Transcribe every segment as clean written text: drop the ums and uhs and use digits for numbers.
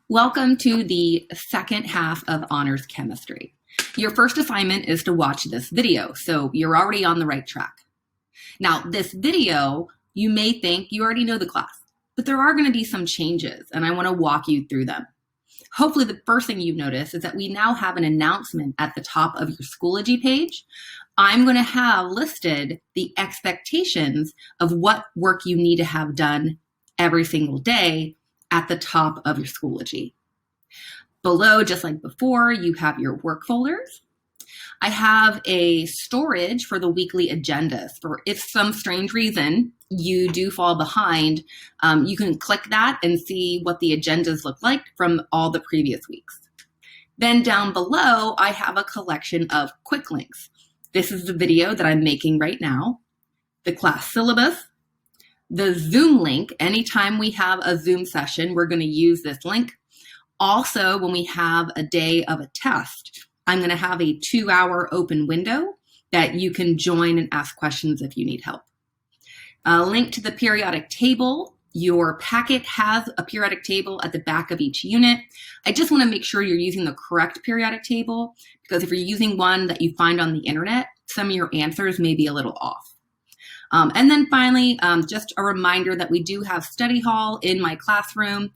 Welcome to the second half of Honors Chemistry. Your first assignment is to watch this video, so you're already on the right track. Now, this video, you may think you already know the class, but there are going to be some changes, and I want to walk you through them. Hopefully, the first thing you've noticed is that we now have an announcement at the top of your Schoology page. I'm going to have listed the expectations of what work you need to have done every single day at the top of your Schoology. Below, just like before, you have your work folders. I have a storage for the weekly agendas. For if some strange reason you do fall behind, you can click that and see what the agendas look like from all the previous weeks. Then down below, I have a collection of quick links. This is the video that I'm making right now, the class syllabus, the Zoom link. Anytime we have a Zoom session, we're going to use this link. Also, when we have a day of a test, I'm going to have a 2-hour open window that you can join and ask questions if you need help. A link to the periodic table. Your packet has a periodic table at the back of each unit. I just want to make sure you're using the correct periodic table, because if you're using one that you find on the internet, some of your answers may be a little off. And then finally, just a reminder that we do have study hall in my classroom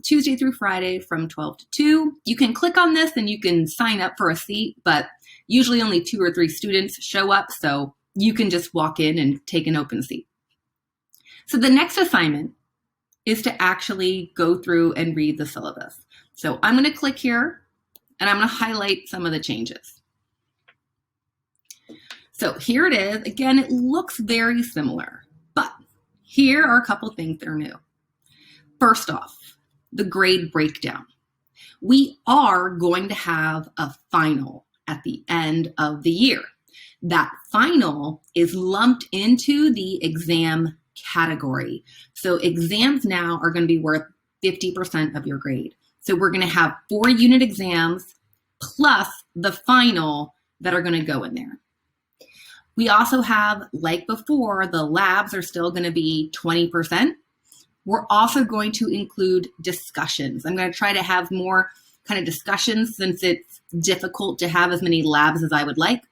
Tuesday through Friday from 12 to 2. You can click on this and you can sign up for a seat, but usually only 2 or 3 students show up, so you can just walk in and take an open seat. So the next assignment is to actually go through and read the syllabus. So I'm going to click here and I'm going to highlight some of the changes. So here it is. Again, it looks very similar, but here are a couple things that are new. First off, the grade breakdown. We are going to have a final at the end of the year. That final is lumped into the exam category. So exams now are going to be worth 50% of your grade. So we're going to have 4 unit exams plus the final that are going to go in there. We also have, like before, the labs are still going to be 20%. We're also going to include discussions. I'm going to try to have more kind of discussions since it's difficult to have as many labs as I would like.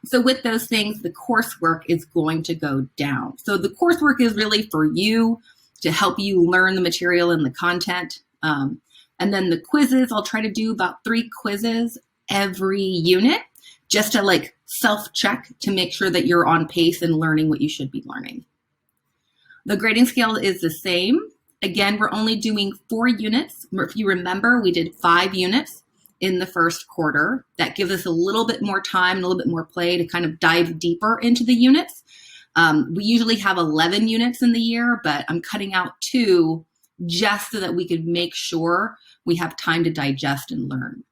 So with those things, the coursework is going to go down. So the coursework is really for you to help you learn the material and the content. And then the quizzes, I'll try to do about 3 quizzes every unit, just to like self-check to make sure that you're on pace and learning what you should be learning. The grading scale is the same. Again, we're only doing 4 units. If you remember, we did 5 units in the first quarter. That gives us a little bit more time and a little bit more play to kind of dive deeper into the units. We usually have 11 units in the year, but I'm cutting out 2 just so that we could make sure we have time to digest and learn.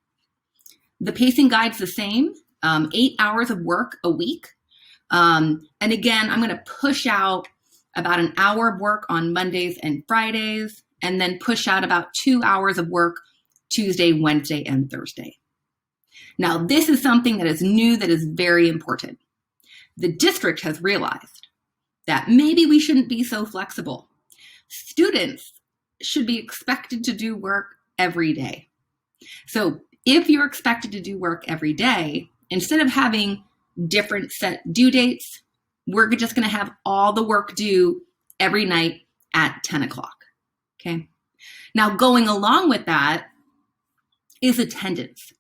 The pacing guide's the same. 8 hours of work a week. And again, I'm going to push out about an hour of work on Mondays and Fridays, and then push out about 2 hours of work Tuesday, Wednesday, and Thursday. Now, this is something that is new that is very important. The district has realized that maybe we shouldn't be so flexible. Students should be expected to do work every day. So if you're expected to do work every day, instead of having different set due dates, we're just going to have all the work due every night at 10 o'clock. Okay. Now, going along with that is attendance.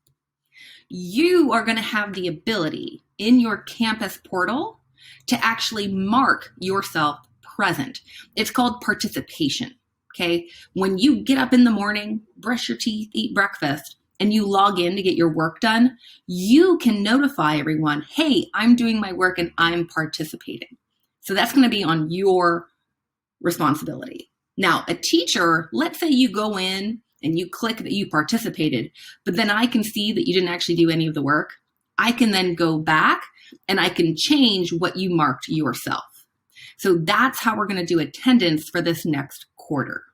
You are going to have the ability in your campus portal to actually mark yourself present. It's called participation. Okay. When you get up in the morning, brush your teeth, eat breakfast, and you log in to get your work done, you can notify everyone, hey, I'm doing my work and I'm participating. So that's going to be on your responsibility. Now, a teacher, let's say you go in and you click that you participated, but then I can see that you didn't actually do any of the work. I can then go back and I can change what you marked yourself. So that's how we're going to do attendance for this next quarter.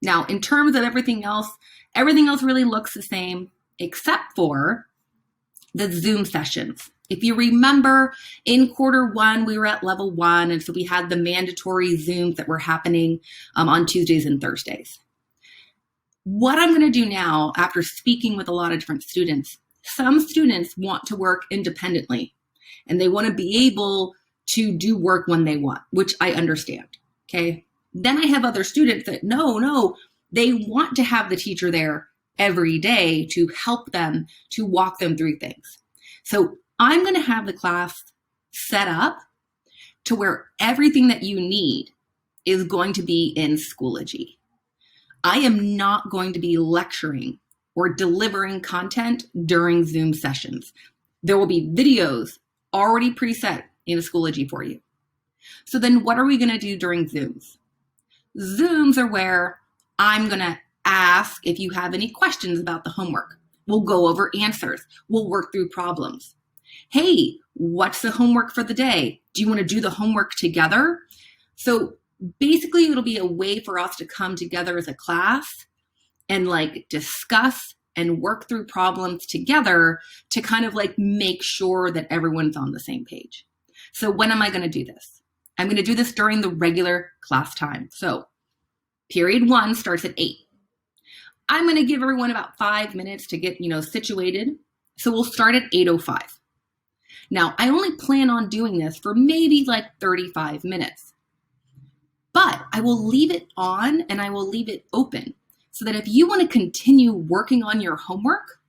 Now, in terms of everything else really looks the same, except for the Zoom sessions. If you remember, in quarter 1, we were at level 1, and so we had the mandatory Zooms that were happening on Tuesdays and Thursdays. What I'm going to do now, after speaking with a lot of different students, some students want to work independently and they want to be able to do work when they want, which I understand. Okay. Then I have other students that no, they want to have the teacher there every day to help them, to walk them through things. So I'm going to have the class set up to where everything that you need is going to be in Schoology. I am not going to be lecturing or delivering content during Zoom sessions. There will be videos already preset in Schoology for you. So then what are we going to do during Zooms? Zooms are where I'm going to ask if you have any questions about the homework. We'll go over answers. We'll work through problems. Hey, what's the homework for the day? Do you want to do the homework together? So basically, it'll be a way for us to come together as a class and like discuss and work through problems together to kind of like make sure that everyone's on the same page. So when am I going to do this? I'm going to do this during the regular class time. So period 1 starts at 8. I'm going to give everyone about 5 minutes to get, situated. So we'll start at 8:05. Now, I only plan on doing this for maybe like 35 minutes. But I will leave it on and I will leave it open so that if you want to continue working on your homework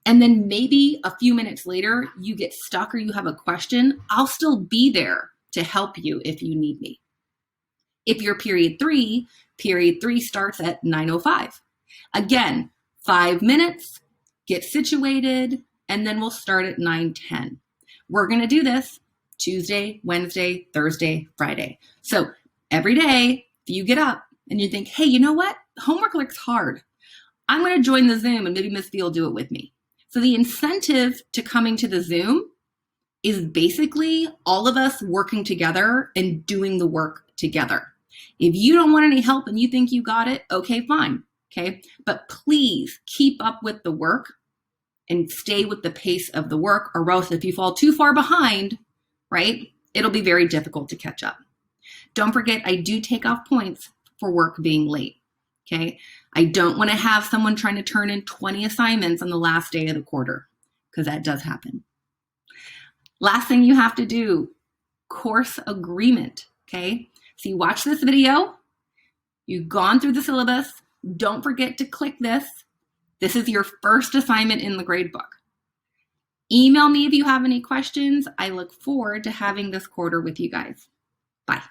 and then maybe a few minutes later you get stuck or you have a question, I'll still be there to help you if you need me. If you're period 3 starts at 9:05. Again, 5 minutes, get situated, and then we'll start at 9:10. We're going to do this Tuesday, Wednesday, Thursday, Friday. So every day, if you get up and you think, hey, you know what? Homework looks hard. I'm going to join the Zoom and maybe MsV will do it with me. So the incentive to coming to the Zoom is basically all of us working together and doing the work together. If you don't want any help and you think you got it, okay, fine. Okay. But please keep up with the work and stay with the pace of the work, or else if you fall too far behind, right, it'll be very difficult to catch up. Don't forget, I do take off points for work being late, okay? I don't want to have someone trying to turn in 20 assignments on the last day of the quarter, because that does happen. Last thing you have to do, course agreement, okay? So you watch this video, you've gone through the syllabus, don't forget to click this. This is your first assignment in the gradebook. Email me if you have any questions. I look forward to having this quarter with you guys. Bye.